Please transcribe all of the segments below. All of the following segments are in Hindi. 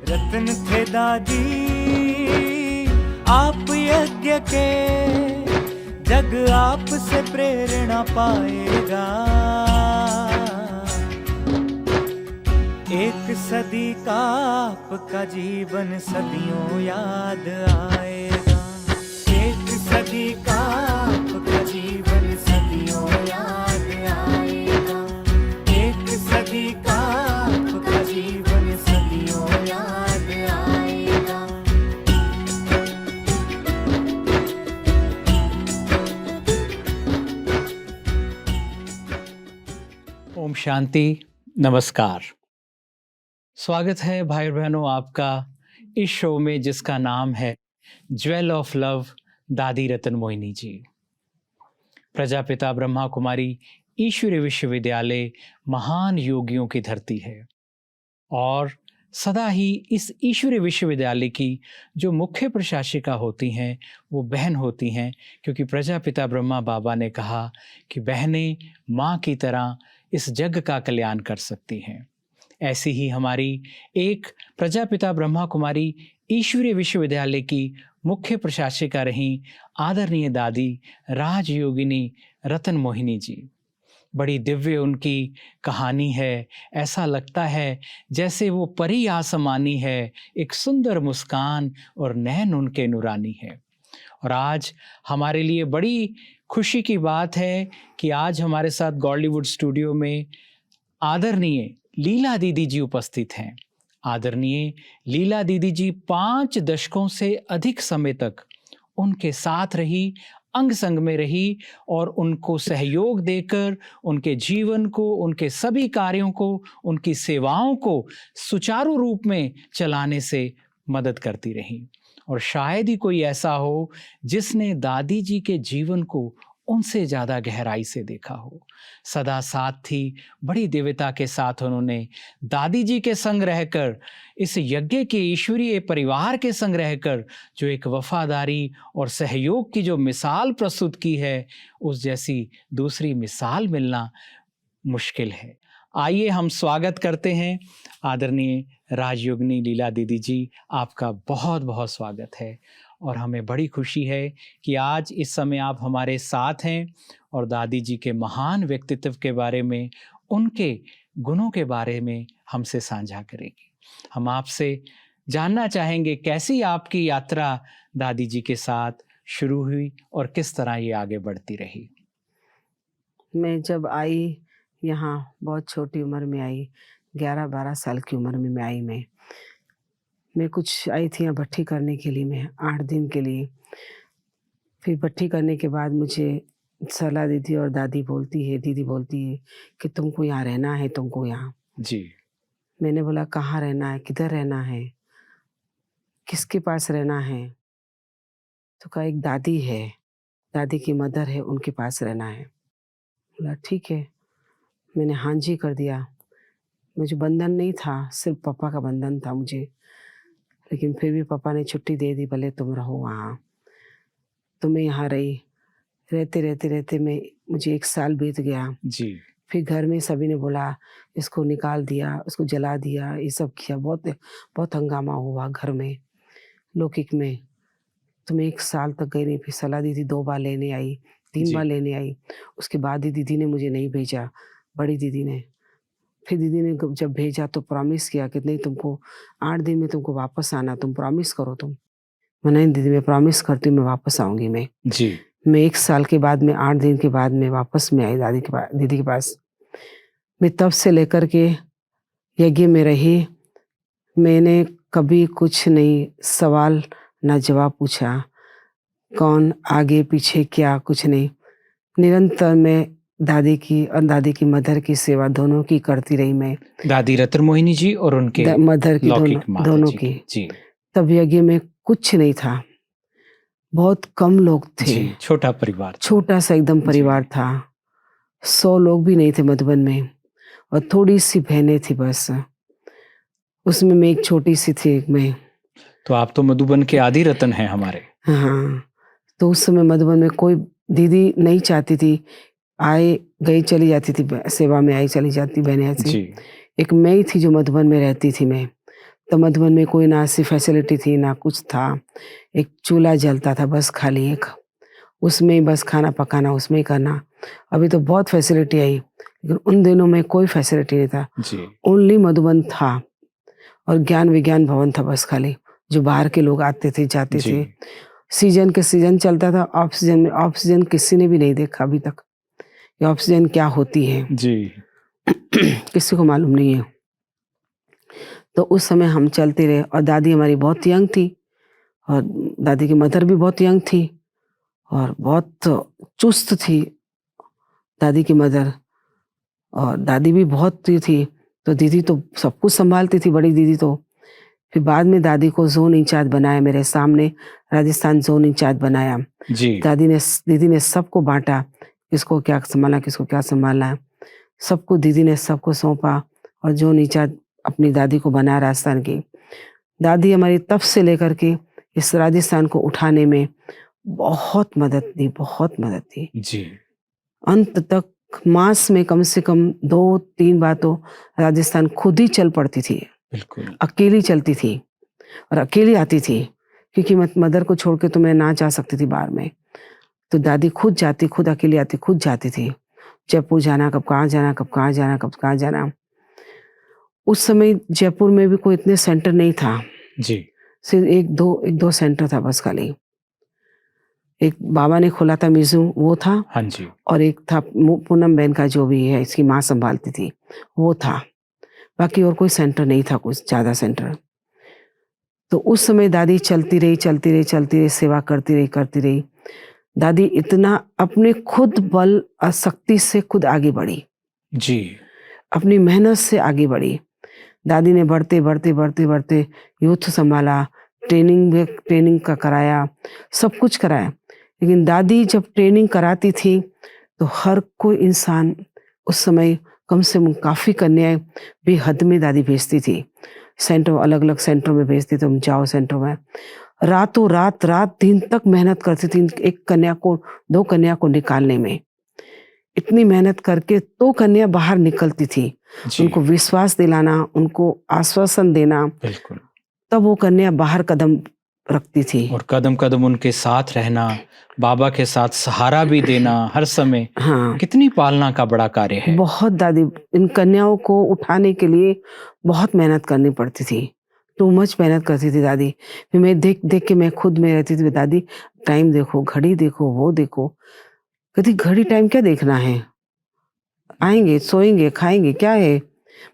रत्न थे दादी आप यज्ञ के, जग आप से प्रेरणा पाएगा। एक सदी का आपका जीवन सदियों याद आएगा। एक सदी का आपका जीवन सदियों याद आएगा। एक सदी का आपका जीवन सदियों याद आएगा। ओम शांति, नमस्कार। स्वागत है भाई बहनों आपका इस शो में जिसका नाम है ज्वेल ऑफ लव दादी रतन मोहिनी जी। प्रजापिता ब्रह्मा कुमारी ईश्वरीय विश्वविद्यालय महान योगियों की धरती है और सदा ही इस ईश्वरीय विश्वविद्यालय की जो मुख्य प्रशासिका होती हैं वो बहन होती हैं, क्योंकि प्रजापिता ब्रह्मा बाबा ने कहा कि बहनें माँ की तरह इस जग का कल्याण कर सकती हैं। ऐसी ही हमारी एक प्रजापिता ब्रह्मा कुमारी ईश्वरीय विश्वविद्यालय की मुख्य प्रशासिका रहीं आदरणीय दादी राजयोगिनी रतन मोहिनी जी। बड़ी दिव्य उनकी कहानी है। ऐसा लगता है जैसे वो परी आसमानी है, एक सुंदर मुस्कान और नैन उनके नूरानी है। और आज हमारे लिए बड़ी खुशी की बात है कि आज हमारे साथ गॉलीवुड स्टूडियो में आदरणीय लीला दीदी जी उपस्थित हैं। आदरणीय लीला दीदी जी 5 दशकों से अधिक समय तक उनके साथ रही, अंग संग में रही और उनको सहयोग देकर उनके जीवन को, उनके सभी कार्यों को, उनकी सेवाओं को सुचारू रूप में चलाने से मदद करती रही। और शायद ही कोई ऐसा हो जिसने दादी जी के जीवन को उनसे ज़्यादा गहराई से देखा हो। सदा साथ थी, बड़ी दिव्यता के साथ उन्होंने दादी जी के संग रहकर, इस यज्ञ के ईश्वरीय परिवार के संग रहकर जो एक वफादारी और सहयोग की जो मिसाल प्रस्तुत की है, उस जैसी दूसरी मिसाल मिलना मुश्किल है। आइए हम स्वागत करते हैं आदरणीय राजयोगिनी लीला दीदी जी। आपका बहुत बहुत स्वागत है और हमें बड़ी खुशी है कि आज इस समय आप हमारे साथ हैं और दादी जी के महान व्यक्तित्व के बारे में, उनके गुणों के बारे में हमसे साझा करेंगे। हम आपसे जानना चाहेंगे कैसी आपकी यात्रा दादी जी के साथ शुरू हुई और किस तरह ये आगे बढ़ती रही। मैं जब आई यहाँ बहुत छोटी उम्र में आई, 11-12 साल की उम्र में मैं आई। मैं कुछ आई थी यहाँ भट्ठी करने के लिए, मैं 8 दिन के लिए। फिर भट्ठी करने के बाद मुझे सलाह दीदी और दीदी बोलती है कि तुमको यहाँ रहना है, तुमको यहाँ। जी। मैंने बोला कहाँ रहना है, किधर रहना है, किसके पास रहना है? तो कहा एक दादी है, दादी की मदर है, उनके पास रहना है। बोला ठीक है। मैंने हाँ जी कर दिया। मुझे बंधन नहीं था, सिर्फ पापा का बंधन था मुझे, लेकिन फिर भी पापा ने छुट्टी दे दी, भले तुम रहो वहाँ। तो मैं यहाँ रही। रहते मुझे 1 साल बीत गया। जी। फिर घर में सभी ने बोला इसको निकाल दिया, उसको जला दिया, ये सब किया। बहुत हंगामा हुआ घर में, लौकिक में। तो मैं 1 साल तक गई नहीं। फिर सलाह दीदी 2 बार लेने आई, 3 बार लेने आई। उसके बाद दीदी ने मुझे नहीं भेजा, बड़ी दीदी ने। फिर दीदी ने जब भेजा तो प्रॉमिस किया कि नहीं, तुमको 8 दिन में तुमको वापस आना, तुम प्रॉमिस करो। तुम मैंने दीदी मैं प्रॉमिस करती हूँ, मैं वापस आऊँगी। मैं 1 साल के बाद में 8 दिन के बाद में वापस में आई दीदी के पास। मैं तब से लेकर के यज्ञ में रही। मैंने कभी कुछ नहीं सवाल ना जवाब पूछा, कौन आगे पीछे क्या, कुछ नहीं। निरंतर मैं दादी की और दादी की मदर की सेवा दोनों की करती रही। मैं दादी रतन मोहिनी जी और उनके मदर की दोनों की। जी। तब यज्ञ में कुछ नहीं था, बहुत कम लोग थे। छोटा परिवार, छोटा सा एकदम परिवार था। 100 लोग भी नहीं थे मधुबन में, और थोड़ी सी बहनें थी बस। उसमें मैं एक छोटी सी थी मैं। तो आप तो मधुबन के आदि रतन हैं हमारे। हाँ, तो उस समय मधुबन में कोई दीदी नहीं चाहती थी, आए गई चली जाती थी, सेवा में आई चली जाती बहनें ऐसी। एक मैं ही थी जो मधुबन में रहती थी मैं। तो मधुबन में कोई ना ऐसी फैसिलिटी थी ना कुछ था। एक चूल्हा जलता था बस खाली एक, उसमें ही बस खाना पकाना, उसमें ही करना। अभी तो बहुत फैसिलिटी आई, लेकिन उन दिनों में कोई फैसिलिटी नहीं था। जी। ओनली मधुबन था और ज्ञान विज्ञान भवन था बस खाली, जो बाहर के लोग आते थे जाते जी। थे। सीजन के सीजन चलता था, ऑफ सीजन में ऑफ सीजन किसी ने भी नहीं देखा अभी तक। ये ऑफ सीजन क्या होती है जी। किसी को मालूम नहीं है। तो उस समय हम चलते रहे और दादी हमारी बहुत यंग थी और दादी की मदर भी बहुत यंग थी और बहुत चुस्त थी दादी की मदर, और दादी भी बहुत ये थी। तो दीदी तो सब कुछ संभालती थी, बड़ी दीदी तो। फिर बाद में दादी को जोन इंचार्ज बनाया, मेरे सामने राजस्थान जोन इंचार्ज बनाया। जी। दीदी ने सबको बांटा, किसको क्या संभालना, किसको क्या संभालना है, सबको दीदी ने सबको सौंपा और जोन इंचार्ज अपनी दादी को बनाया राजस्थान की। दादी हमारी तब से लेकर के इस राजस्थान को उठाने में बहुत मदद दी, बहुत मदद दी। जी। अंत तक मास में कम से कम 2-3 बार तो राजस्थान खुद ही चल पड़ती थी, बिल्कुल। अकेली चलती थी और अकेली आती थी, क्योंकि मदर को छोड़ के तो मैं ना जा सकती थी बाहर में। तो दादी खुद जाती, खुद अकेली आती, खुद जाती थी। जयपुर जाना, कब कहाँ जाना, कब कहाँ जाना, कब कहाँ जाना। उस समय जयपुर में भी कोई इतने सेंटर नहीं था, जी। सिर्फ एक दो सेंटर था बस खाली। एक बाबा ने खोला था म्यूजियम, वो था, हाँ जी। और एक था पूनम बहन का, जो भी है इसकी माँ संभालती थी, वो था। बाकी और कोई सेंटर नहीं था, कुछ ज़्यादा सेंटर। तो उस समय दादी चलती रही, सेवा करती रही। दादी इतना अपने खुद बल और शक्ति से खुद आगे बढ़ी, जी। अपनी मेहनत से आगे बढ़ी। दादी ने बढ़ते यूथ संभाला, ट्रेनिंग का कराया, सब कुछ कराया। लेकिन दादी जब ट्रेनिंग कराती थी तो हर कोई इंसान उस समय कम से कम काफ़ी कन्याएं बेहद में दादी भेजती थी। सेंटर अलग अलग सेंटर में भेजती, तुम जाओ सेंटर में। रातों रात दिन तक मेहनत करती थी एक कन्या को, 2 कन्या को निकालने में। इतनी मेहनत करके तो कन्या बाहर निकलती थी। जी। उनको विश्वास दिलाना, उनको आश्वासन देना, बिल्कुल। तब वो कन्या बाहर कदम रखती थी। और कदम कदम उनके साथ रहना, बाबा के साथ सहारा भी देना हर समय, हाँ, कितनी पालना का बड़ा कार्य है। बहुत दादी इन कन्याओं को उठाने के लिए बहुत मेहनत करनी पड़ती थी, टू मच मेहनत करती थी दादी। फिर मैं देख देख के मैं खुद में रहती थी, दादी टाइम देखो, घड़ी देखो, वो देखो। कहती घड़ी टाइम क्या देखना है, आएंगे सोएंगे खाएंगे क्या है।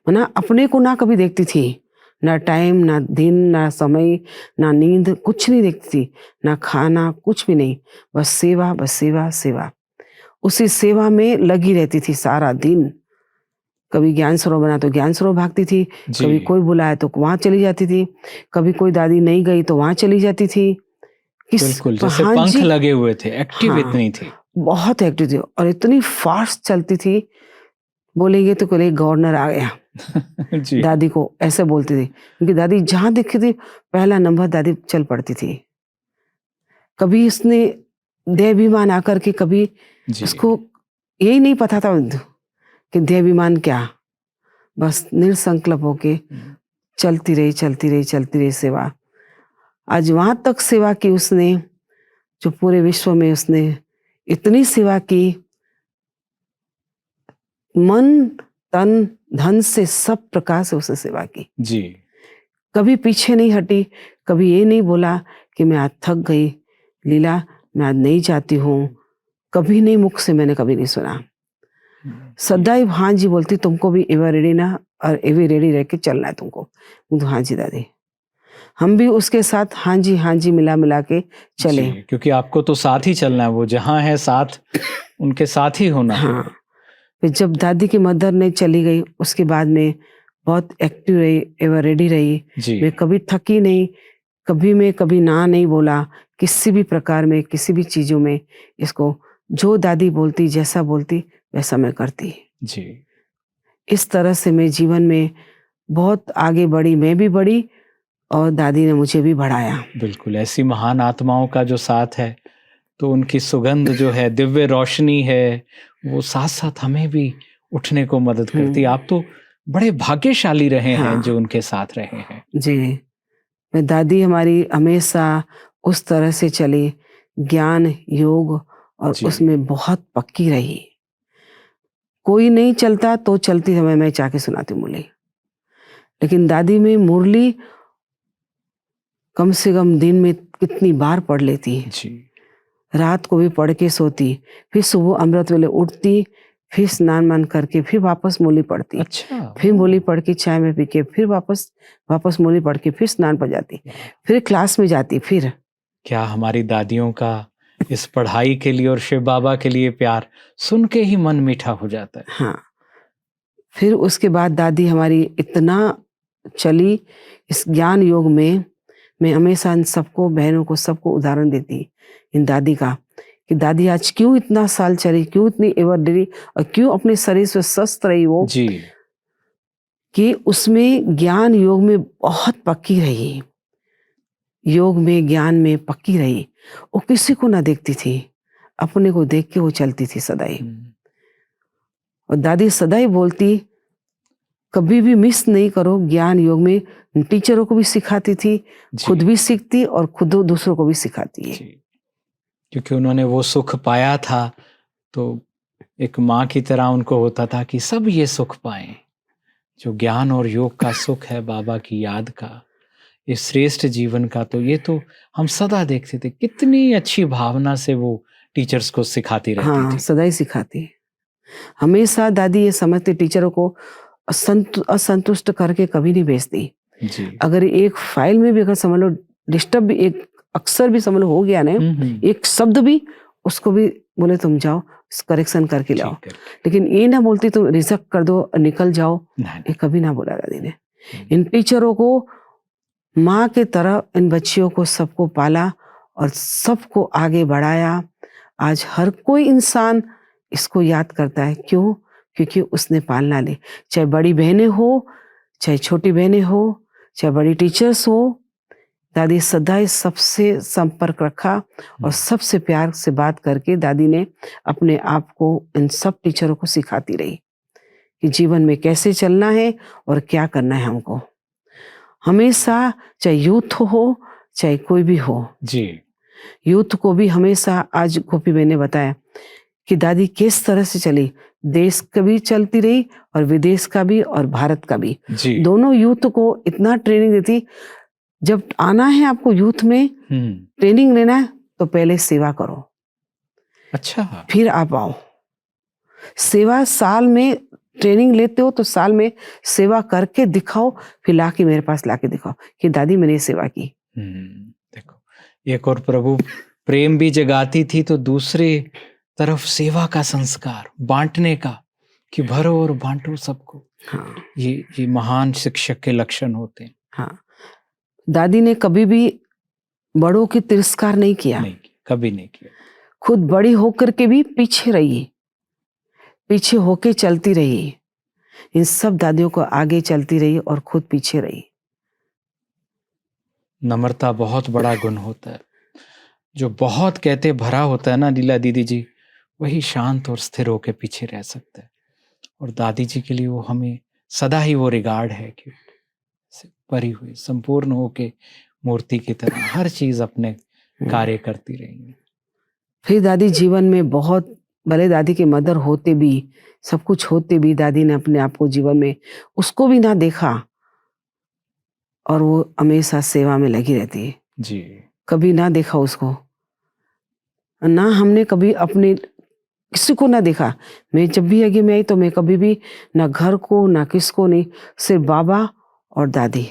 ना अपने को ना कभी देखती थी, ना टाइम, ना दिन, ना समय, ना नींद, कुछ नहीं देखती थी, ना खाना, कुछ भी नहीं। बस सेवा, बस सेवा सेवा। उसी सेवा में लगी रहती थी सारा दिन। कभी ज्ञान सरोवर बना तो ज्ञान सरोवर भागती थी, जी। कभी कोई बुलाया तो वहां चली जाती थी, कभी कोई दादी नहीं गई तो वहां चली जाती थी। बिल्कुल, जैसे हाँ पंख जी, लगे हुए थे, एक्टिव हाँ, इतनी थी। बहुत एक्टिव थी और इतनी फास्ट चलती थी, बोलेंगे तो कोई गवर्नर आ गया। जी। दादी को ऐसे बोलती थी, क्योंकि दादी जहां दिखती थी पहला नंबर दादी चल पड़ती थी। कभी उसने देहाभिमान आकर के, कभी जी। उसको यही नहीं पता था कि देहाभिमान क्या, बस निसंकल्प होके चलती रही सेवा। आज वहां तक सेवा की उसने, जो पूरे विश्व में उसने इतनी सेवा की, मन तन धन से सब प्रकार से उसने सेवा की। जी। कभी पीछे नहीं हटी, कभी ये नहीं बोला कि मैं आज थक गई लीला, मैं आज नहीं जाती हूँ। कभी नहीं, मुख से मैंने कभी नहीं सुना। सदैव हाँ जी बोलती, तुमको भी एवर रेडी ना, और एवर रेडी रह के चलना है तुमको। तो हाँ जी दादी, हम भी उसके साथ हाँ जी मिला के चले। जी, क्योंकि आपको तो साथ ही चलना है, वो जहाँ है साथ, उनके साथ ही होना है। हाँ, फिर जब दादी की मदर ने चली गई, उसके बाद में बहुत एक्टिव रही, एवर रेडी रही। जी। मैं कभी थकी नहीं, कभी ना नहीं बोला किसी भी प्रकार में, किसी भी चीजों में। इसको जो दादी बोलती, जैसा बोलती वैसा मैं करती। जी। इस तरह से मैं जीवन में बहुत आगे बढ़ी, मैं भी बढ़ी और दादी ने मुझे भी बढ़ाया। बिल्कुल, ऐसी महान आत्माओं का जो साथ है, तो उनकी सुगंध जो है, दिव्य रोशनी है, वो साथ साथ हमें भी उठने को मदद करती है। आप तो बड़े भाग्यशाली रहे हैं हाँ। जो उनके साथ रहे हैं। जी, मैं दादी हमारी हमेशा उस तरह से चली, ज्ञान, योग और जी। उसमें बहुत पक्की रही। कोई नहीं चलता तो चलती समय मैं चाह के सुनाती मुरली, लेकिन दादी में मुरली कम से कम दिन में कितनी बार पढ़ लेती, जी। रात को भी पढ़ के सोती, फिर सुबह अमृत वेले उठती, फिर स्नान मान करके फिर वापस मुरली पढ़ती, अच्छा। फिर मुरली पढ़ के चाय में पी के फिर वापस मुरली पढ़ के फिर स्नान पर जाती, फिर क्लास में जाती। फिर क्या हमारी दादियों का इस पढ़ाई के लिए और शिव बाबा के लिए प्यार सुन के ही मन मीठा हो जाता है। हाँ, फिर उसके बाद दादी हमारी इतना चली इस ज्ञान योग में। मैं हमेशा इन सबको, बहनों को, सबको उदाहरण देती इन दादी का, कि दादी आज क्यों इतना साल चली, क्यों इतनी एवर डरी और क्यों अपने शरीर से स्वस्थ रही वो, जी। कि उसमें ज्ञान योग में बहुत पक्की रही, योग में ज्ञान में पक्की रही। वो किसी को ना देखती थी, अपने को देख के वो चलती थी सदाई। और दादी सदाई बोलती कभी भी मिस नहीं करो ज्ञान योग में। टीचरों को भी सिखाती थी, खुद भी सीखती और खुद दूसरों को भी सिखाती है। क्योंकि उन्होंने वो सुख पाया था, तो एक माँ की तरह उनको होता था कि सब ये सुख पाएं, जो ज्ञान और योग का सुख है, बाबा की याद का, इस श्रेष्ठ जीवन का। तो ये तो हम सदा देखते थे, कितनी अच्छी भावना से वो टीचर्स को सिखाती रहती हाँ, थी। सदा ही सिखाती। हमेशा दादी ये समझती टीचरों को असंतुष्ट करके कभी नहीं भेजती। जी। अगर एक फाइल में भी अगर समझ लो डिस्टर्ब भी, एक अक्षर भी समझ लो हो गया ना, एक शब्द भी, उसको भी बोले तुम जाओ करेक्शन करके लाओ। लेकिन ये ना बोलती तुम रिजेक्ट कर दो निकल जाओ, ये कभी ना बोला दादी ने। इन टीचरों को माँ के तरह इन बच्चियों को सबको पाला और सबको आगे बढ़ाया। आज हर कोई इंसान इसको याद करता है। क्यों? क्योंकि उसने पालना ली। चाहे बड़ी बहनें हो, चाहे छोटी बहनें हो, चाहे बड़ी टीचर्स हो, दादी सदा सबसे संपर्क रखा और सबसे प्यार से बात करके दादी ने अपने आप को इन सब टीचरों को सिखाती रही कि जीवन में कैसे चलना है और क्या करना है हमको। हमेशा चाहे यूथ हो चाहे कोई भी हो जी। यूथ को भी हमेशा, आज गोपी बहन ने बताया कि दादी किस तरह से चली, देश का भी चलती रही और विदेश का भी और भारत का भी। जी। दोनों यूथ को इतना ट्रेनिंग देती, जब आना है आपको यूथ में ट्रेनिंग लेना है तो पहले सेवा करो, अच्छा, फिर आप आओ। सेवा साल में ट्रेनिंग लेते हो तो साल में सेवा करके दिखाओ, फिर लाके मेरे पास लाके दिखाओ कि दादी मैंने सेवा की। देखो, एक और प्रभु प्रेम भी जगाती थी, तो दूसरे तरफ सेवा का संस्कार, बांटने का, कि भरो और बांटो सबको। हाँ, ये महान शिक्षक के लक्षण होते हैं। हाँ, दादी ने कभी भी बड़ों की तिरस्कार नहीं किया, कभी नहीं किया। खुद बड़ी होकर के भी पीछे रही, पीछे होके चलती रही। इन सब दादियों को आगे चलती रही और खुद पीछे रही। नम्रता बहुत बड़ा गुण होता है। जो बहुत कहते भरा होता है ना लीला दीदी जी, वही शांत और स्थिर होके पीछे रह सकता है। और दादी जी के लिए वो हमें सदा ही वो रिगार्ड है कि परी हुई संपूर्ण होके मूर्ति की तरह हर चीज अपने कार्य करती रही। फिर दादी जीवन में बहुत, भले दादी के मदर होते भी, सब कुछ होते भी, दादी ने अपने आप को जीवन में उसको भी ना देखा और वो हमेशा सेवा में लगी रहती है। जी। कभी ना देखा उसको, ना हमने कभी अपने किसी को ना देखा। मैं जब भी आगे में आई तो मैं कभी भी ना घर को ना किसको नहीं, सिर्फ बाबा और दादी,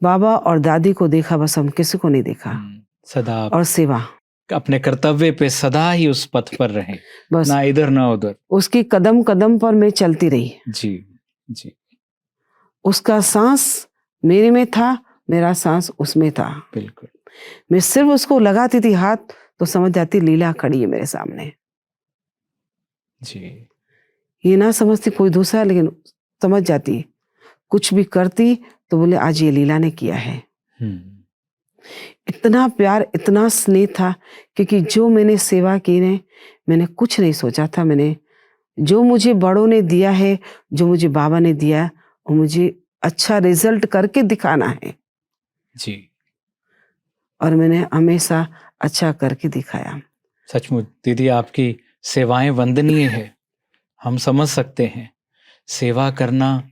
बाबा और दादी को देखा, बस हम किसी को नहीं देखा। सदा और सेवा, अपने कर्तव्य पे सदा ही उस पथ पर रहे, बस ना इधर ना उधर। उसकी कदम कदम पर मैं चलती रही। जी। जी। उसका सांस मेरे में था, मेरा सांस उसमें था। बिल्कुल। मैं सिर्फ उसको लगाती थी हाथ तो समझ जाती लीला खड़ी है मेरे सामने। जी। ये ना समझती कोई दूसरा, लेकिन समझ जाती। कुछ भी करती तो बोले आज ये लीला ने किया है। इतना प्यार, इतना स्नेह था, क्योंकि जो मैंने सेवा की ने, मैंने कुछ नहीं सोचा था। मैंने जो मुझे बड़ों ने दिया है, जो मुझे बाबा ने दिया, वो मुझे अच्छा रिजल्ट करके दिखाना है, जी। और मैंने हमेशा अच्छा करके दिखाया। सचमुच दीदी आपकी सेवाएं वंदनीय है। हम समझ सकते हैं सेवा करना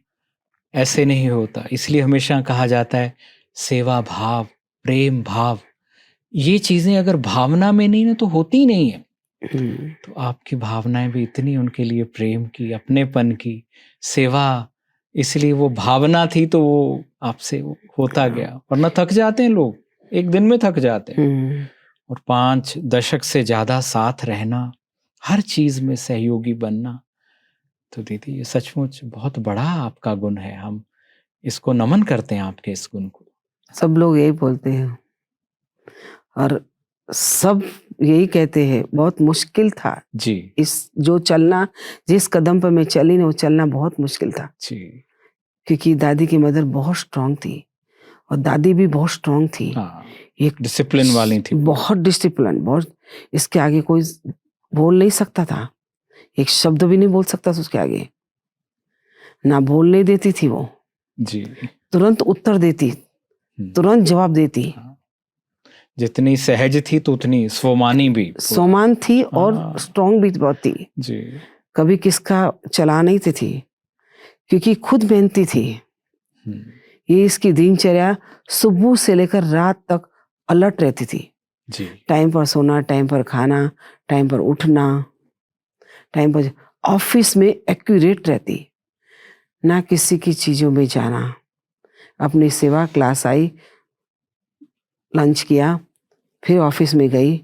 ऐसे नहीं होता, इसलिए हमेशा कहा जाता है सेवा भाव, प्रेम भाव, ये चीजें अगर भावना में नहीं ना तो होती ही नहीं है। हम्म, तो आपकी भावनाएं भी इतनी उनके लिए प्रेम की, अपनेपन की, सेवा, इसलिए वो भावना थी तो वो आपसे वो होता गया। वरना थक जाते हैं लोग, एक दिन में थक जाते हैं। हम्म, और 5 दशक से ज्यादा साथ रहना, हर चीज में सहयोगी बनना, तो दीदी ये सचमुच बहुत बड़ा आपका गुण है। हम इसको नमन करते हैं आपके इस गुण को। सब लोग यही बोलते हैं, और सब यही कहते हैं बहुत मुश्किल था। जी इस जो चलना, जिस कदम पर मैं चली ना, वो चलना बहुत मुश्किल था, जी। क्योंकि दादी की मदर बहुत स्ट्रांग थी और दादी भी बहुत स्ट्रांग थी। हाँ, एक डिसिप्लिन वाली थी वो। बहुत डिसिप्लिन, बहुत, इसके आगे कोई बोल नहीं सकता था, एक शब्द भी नहीं बोल सकता था उसके आगे, ना बोलने देती थी वो, जी। तुरंत उत्तर देती, तुरंत जवाब देती, हाँ, जितनी सहज थी तो उतनी स्वमानी भी पूरी। समान थी और हाँ। स्ट्रांग भी बहुत थी। जी कभी किसका चला नहीं थी, क्योंकि खुद मेहनती थी। हम्म, ये इसकी दिनचर्या सुबह से लेकर रात तक अलर्ट रहती थी। जी टाइम पर सोना, टाइम पर खाना, टाइम पर उठना, टाइम पर ऑफिस में एक्यूरेट रहती, ना किसी की चीजों में जाना। अपनी सेवा, क्लास आई, लंच किया, फिर ऑफिस में गई,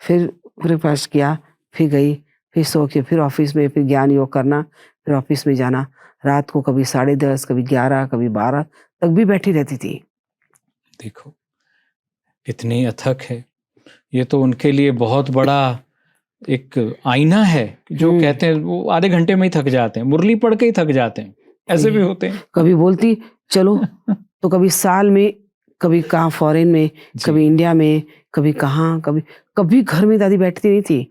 फिर ब्रेकफास्ट किया, फिर गई, फिर सो के फिर ऑफिस में, फिर ज्ञान योग करना, फिर ऑफिस में जाना। रात को कभी 10:30, कभी 11, कभी 12 तक भी बैठी रहती थी। देखो कितनी अथक है। ये तो उनके लिए बहुत बड़ा एक आईना है। जो कहते हैं वो आधे घंटे में ही थक जाते हैं, मुरली पढ़ के ही थक जाते हैं, ऐसे भी होते हैं। कभी बोलती चलो, तो कभी साल में, कभी कहाँ फॉरेन में, कभी इंडिया में, कभी कहाँ, कभी घर में दादी बैठती नहीं थी,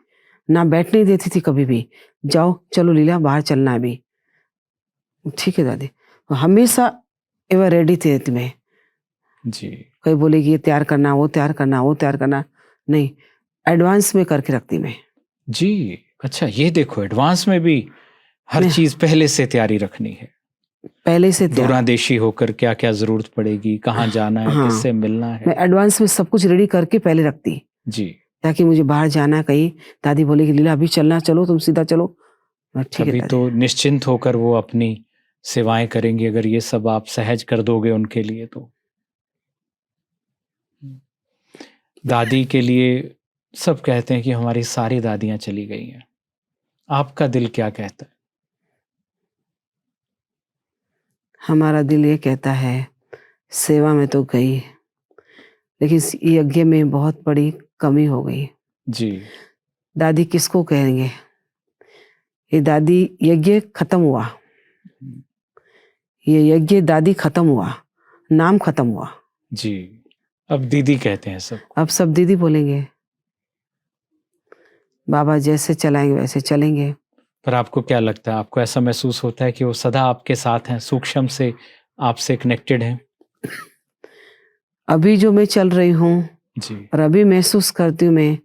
ना बैठने देती थी कभी भी। जाओ, चलो लीला, बाहर चलना है अभी। ठीक है दादी, हमेशा एवर रेडी थे तुम्हें। जी कोई बोलेगी ये तैयार करना, वो तैयार करना, वो तैयार करना, नहीं, एडवांस में करके रखती मैं। जी। अच्छा, ये देखो एडवांस में भी हर चीज पहले से तैयारी रखनी है। पहले से तैयार, दूरादेशी होकर क्या क्या जरूरत पड़ेगी, कहाँ जाना है, हाँ, किससे मिलना है। मैं एडवांस में सब कुछ रेडी करके पहले रखती, जी। ताकि मुझे बाहर जाना कहीं, दादी बोलेगी लीला अभी चलना, चलो तुम सीधा चलो, ठीक है तभी दादी। तो निश्चिंत होकर वो अपनी सेवाएं करेंगी, अगर ये सब आप सहज कर दोगे उनके लिए तो। दादी के लिए सब कहते हैं कि हमारी सारी दादियां चली गई हैं, आपका दिल क्या कहता है? हमारा दिल ये कहता है सेवा में तो गई, लेकिन इस यज्ञ में बहुत बड़ी कमी हो गई। जी दादी किसको कहेंगे, ये दादी यज्ञ खत्म हुआ, ये यज्ञ दादी खत्म हुआ, नाम खत्म हुआ। जी। अब दीदी कहते हैं सब। अब सब दीदी बोलेंगे, बाबा जैसे चलाएंगे वैसे चलेंगे। पर आपको क्या लगता है, आपको ऐसा महसूस होता है कि वो सदा आपके साथ हैं, सूक्ष्म से आपसे कनेक्टेड हैं? अभी जो मैं चल रही हूँ जी और अभी महसूस करती हूँ मैं,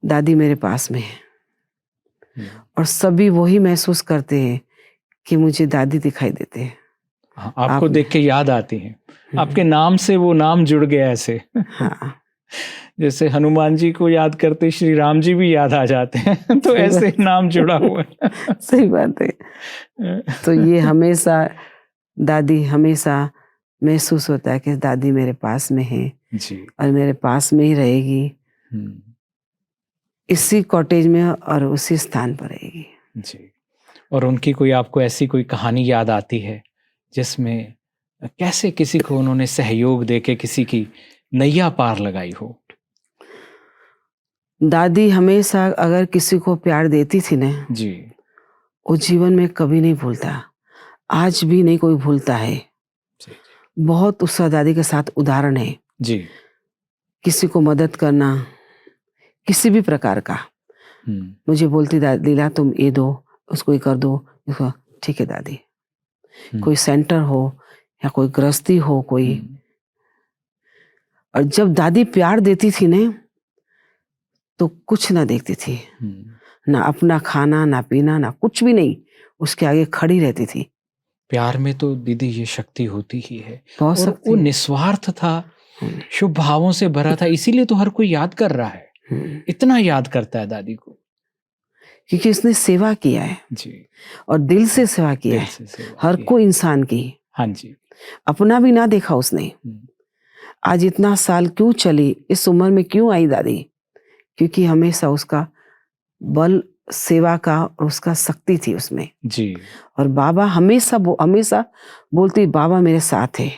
दादी मेरे पास में है, और सभी वही महसूस करते हैं कि मुझे दादी दिखाई देते हैं। हाँ, आपको देख के याद आती हैं, आपके नाम से वो नाम जुड़ गया ऐसे। हाँ, जैसे हनुमान जी को याद करते श्री राम जी भी याद आ जाते हैं, तो ऐसे नाम जुड़ा हुआ है। सही बात है। तो ये हमेशा दादी, हमेशा महसूस होता है कि दादी मेरे पास में है जी और मेरे पास में ही रहेगी, इसी कॉटेज में और उसी स्थान पर रहेगी। जी। और उनकी कोई आपको ऐसी कोई कहानी याद आती है जिसमें कैसे किसी को उन्होंने सहयोग देके किसी की नैया पार लगाई हो? दादी हमेशा अगर किसी को प्यार देती थी ना, जी वो जीवन में कभी नहीं भूलता, आज भी नहीं कोई भूलता है। जी बहुत उसका दादी के साथ उदाहरण है। जी। किसी को मदद करना, किसी भी प्रकार का, मुझे बोलती लीला तुम ये दो, उसको ये कर दो, इसको ठीक है दादी। कोई सेंटर हो या कोई गृहस्थी हो कोई, और जब दादी प्यार देती थी ने तो कुछ ना देखती थी, ना अपना खाना ना पीना ना कुछ भी नहीं, उसके आगे खड़ी रहती थी। प्यार में तो दीदी ये शक्ति होती ही है, बहुत और शक्ति वो है। निस्वार्थ था, शुभ भावों से भरा था, इसीलिए तो हर कोई याद कर रहा है, इतना याद करता है दादी को, क्योंकि उसने सेवा किया है जी, और दिल से सेवा किया दिल है, से सेवा हर की। कोई इंसान की, हाँ जी, अपना भी ना देखा उसने। आज इतना साल क्यों चली, इस उम्र में क्यों आई दादी, क्योंकि हमेशा उसका बल सेवा का और उसका शक्ति थी उसमें। जी, और बाबा हमेशा बोलती बाबा मेरे साथ है।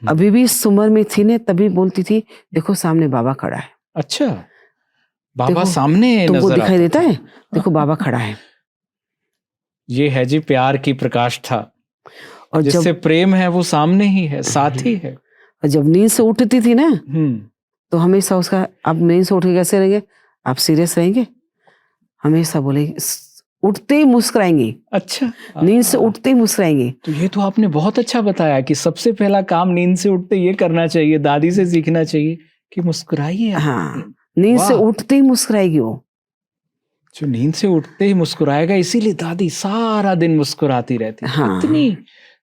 अभी भी इस उम्र में थी ने तभी बोलती थी देखो सामने बाबा खड़ा है। अच्छा, बाबा देखो, सामने तुमको नजर दिखाई आता देता था। है, देखो बाबा खड़ा है। ये है जी प्यार की प्रकाश था, और जिससे प्रेम है वो सामने ही है, साथ ही है। जब नींद से उठती थी ना तो हमेशा उसका, आप नींद से उठ के कैसे रहेंगे, आप सीरियस रहेंगे, हमेशा बोलेगी, उठते ही मुस्कुराएंगी। अच्छा, नींद से उठते ही मुस्कुराएंगी। तो ये तो आपने बहुत अच्छा बताया कि सबसे पहला काम नींद से उठते ये करना चाहिए, दादी से सीखना चाहिए कि मुस्कुराइए आप। हाँ, नींद से उठते ही मुस्कुराएगी वो। जो नींद से उठते ही मुस्कुराएगा, इसीलिए दादी सारा दिन मुस्कुराती रहती। हाँ। इतनी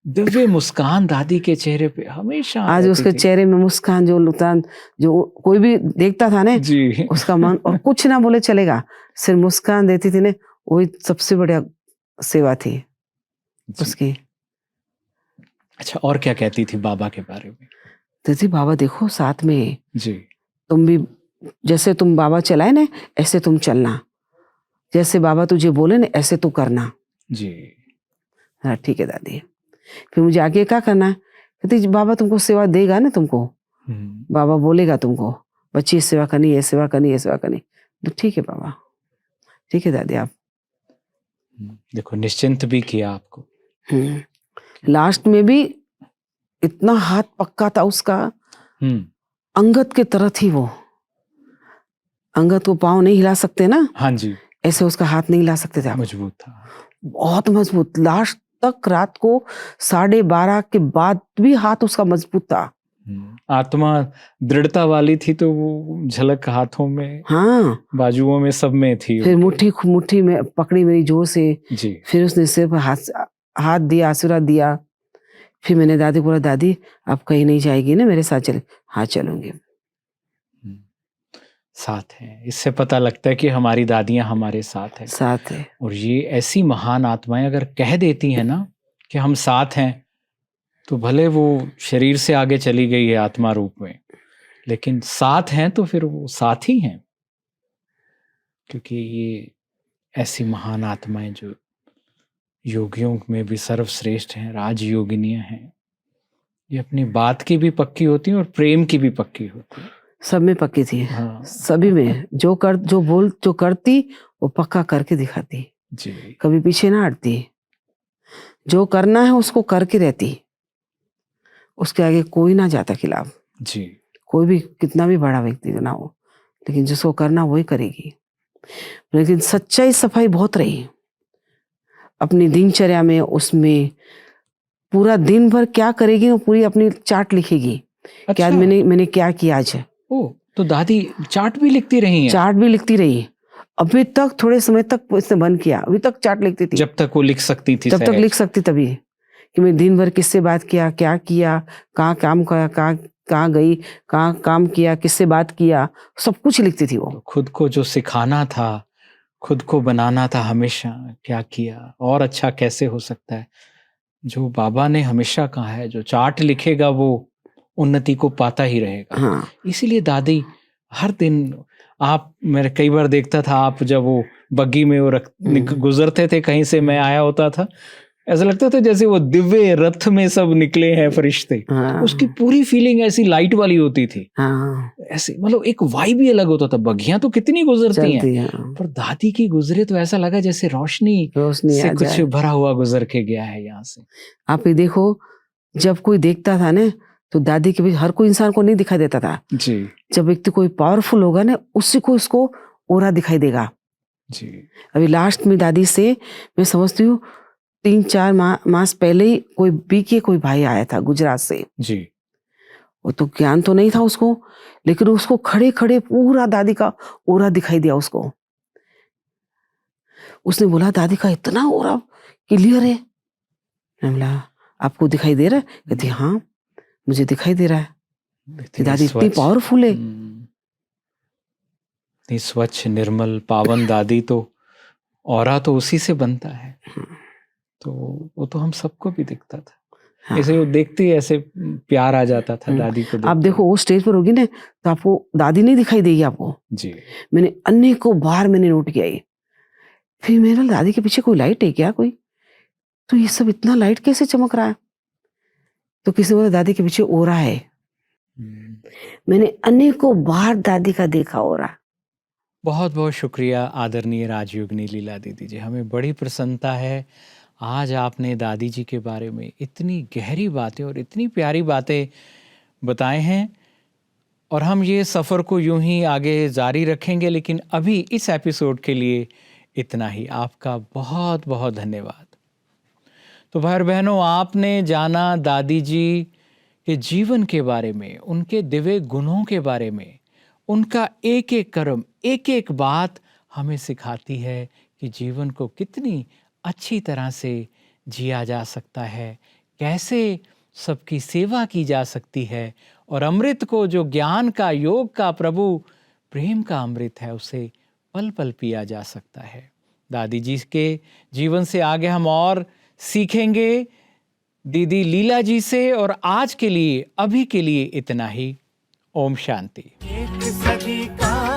दिव्य मुस्कान दादी के चेहरे पे हमेशा आज उसके चेहरे में मुस्कान जो कोई भी देखता था ना जी, उसका मन, और कुछ ना बोले चलेगा, सिर्फ मुस्कान देती थी ना, वही सबसे बढ़िया सेवा थी उसकी। अच्छा, और क्या कहती थी बाबा के बारे में? तो बाबा देखो साथ में जी, तुम भी, जैसे तुम बाबा चलाए ना ऐसे तुम चलना, जैसे बाबा तुझे बोले ना ऐसे तू करना। जी, हाँ ठीक है दादी। फिर मुझे आगे क्या करना है, कहती बाबा तुमको सेवा देगा ना, तुमको बाबा बोलेगा तुमको बच्ची ये सेवा करनी, ये सेवा करनी, ये सेवा करनी, तो ठीक है बाबा, ठीक है दादी। आप देखो निश्चिंत भी किया आपको। लास्ट में भी इतना हाथ पक्का था उसका, अंगद के तरह थी वो। अंगद को पाँव नहीं हिला सकते ना, हाँ जी, ऐसे उसका हाथ नहीं हिला सकते थे आप। मजबूत था, बहुत मजबूत। लास्ट तक रात को 12:30 के बाद भी हाथ उसका मजबूत था। आत्मा दृढ़ता वाली थी, तो वो झलक हाथों में, हाँ, बाजुओं में, सब में थी। फिर मुट्ठी में पकड़ी मेरी जोर से जी, फिर उसने सिर पर हाथ दिया, आशीर्वाद दिया। फिर मैंने दादी को बोला दादी आप कहीं नहीं जाएगी ना मेरे साथ, चले? हाँ चलूंगी। साथ है, इससे पता लगता है कि हमारी दादियां हमारे साथ है। साथ है। और ये ऐसी महान आत्माएं अगर कह देती हैं ना कि हम साथ हैं, तो भले वो शरीर से आगे चली गई है आत्मा रूप में, लेकिन साथ हैं तो फिर वो साथ ही हैं, क्योंकि ये ऐसी महान आत्माएं जो योगियों में भी सर्वश्रेष्ठ हैं, राजयोगिनियां हैं, ये अपनी बात की भी पक्की होती हैं और प्रेम की भी पक्की होती हैं। सब में पक्की थी। हाँ, सभी में जो करती वो पक्का करके दिखाती, जी, कभी पीछे ना हटती। जो करना है उसको करके रहती, उसके आगे कोई ना जाता खिलाफ। जी, कोई भी कितना भी बड़ा व्यक्ति ना हो, लेकिन जिसको करना वही करेगी। लेकिन सच्चाई सफाई बहुत रही अपनी दिनचर्या में, उसमें पूरा दिन भर क्या करेगी वो पूरी अपनी चार्ट लिखेगी। कि आज मैंने क्या किया आज। ओ, तो दादी चार्ट भी लिखती रही हैं? चार्ट भी लिखती रही। अभी तक थोड़े समय तक इसने बंद किया, अभी तक चार्ट लिखती थी। जब तक वो लिख सकती थी, जब तक लिख सकती तभी, कि मैं दिन भर किससे बात किया, क्या किया, कहाँ काम किया, कहाँ गई, कहाँ काम किया, किससे बात किया, सब कुछ लिखती थी वो। खुद को जो सिखाना था, खुद को बनाना था, हमेशा क्या किया और अच्छा कैसे हो सकता है, जो बाबा ने हमेशा कहा है, जो चार्ट लिखेगा वो उन्नति को पाता ही रहेगा। हाँ। इसीलिए दादी हर दिन, आप, मेरे कई बार देखता था, आप जब वो बग्गी में वो गुजरते थे कहीं से, मैं आया होता था, ऐसा लगता था जैसे वो दिव्य रथ में सब निकले हैं फरिश्ते। हाँ। उसकी पूरी फीलिंग ऐसी लाइट वाली होती थी। हाँ। ऐसे मतलब एक वाइब ही अलग होता था। बग्गियां तो कितनी गुजरती हैं, पर दादी की गुजरे तो ऐसा लगा जैसे रोशनी से कुछ भरा हुआ गुजर के गया है यहाँ से। आप ये देखो, जब कोई देखता था ना तो दादी के बीच हर कोई इंसान को नहीं दिखाई देता था जी। जब व्यक्ति कोई पावरफुल होगा ना, उसी को उसको ओरा दिखाई देगा। जी। अभी लास्ट में दादी से मैं समझती हूँ 3-4 मास पहले ही कोई बीके कोई भाई आया था गुजरात से। जी। वो तो ज्ञान तो नहीं था उसको, लेकिन उसको खड़े-खड़े पूरा दादी का ऑरा दिखाई दिया उसको। उसने बोला दादी का इतना ऑरा क्लियर है। मैंने बोला आपको दिखाई दे रहा है? कहती हाँ, मुझे दिखाई दे रहा है कि इतनी दादी इतनी स्वच्छ, पावरफुल है। इतनी स्वच्छ, निर्मल, पावन दादी, तो ऑरा तो उसी से बनता है। तो वो तो हम सबको भी दिखता था। हाँ। ऐसे वो देखते ही ऐसे प्यार आ जाता था दादी को आप देखते देखो वो स्टेज पर होगी ना तो आपको दादी नहीं दिखाई देगी आपको। ही। जी। मैंने अनेकों बार मैंने नोट किया ये। फिर मेरा दादी के पीछे कोई लाइट है क्या कोई? तो ये सब इतना लाइट कैसे चमक रहा है? तो किसी ने बोला दादी के पीछे ऑरा है। मैंने अनेकों बार दादी का देखा ऑरा। बहुत बहुत शुक्रिया आदरणीय राजयोगिनी लीला दीदी जी, हमें बड़ी प्रसन्नता है आज आपने दादी जी के बारे में इतनी गहरी बातें और इतनी प्यारी बातें बताए हैं, और हम ये सफ़र को यूं ही आगे जारी रखेंगे, लेकिन अभी इस एपिसोड के लिए इतना ही। आपका बहुत बहुत धन्यवाद। तो भाई बहनों, आपने जाना दादी जी के जीवन के बारे में, उनके दिव्य गुणों के बारे में। उनका एक एक कर्म, एक एक बात हमें सिखाती है कि जीवन को कितनी अच्छी तरह से जिया जा सकता है, कैसे सबकी सेवा की जा सकती है, और अमृत को, जो ज्ञान का, योग का, प्रभु प्रेम का अमृत है, उसे पल पल पिया जा सकता है। दादी जी के जीवन से आगे हम और सीखेंगे दीदी लीला जी से, और आज के लिए, अभी के लिए इतना ही। ओम शांति। एक सदी का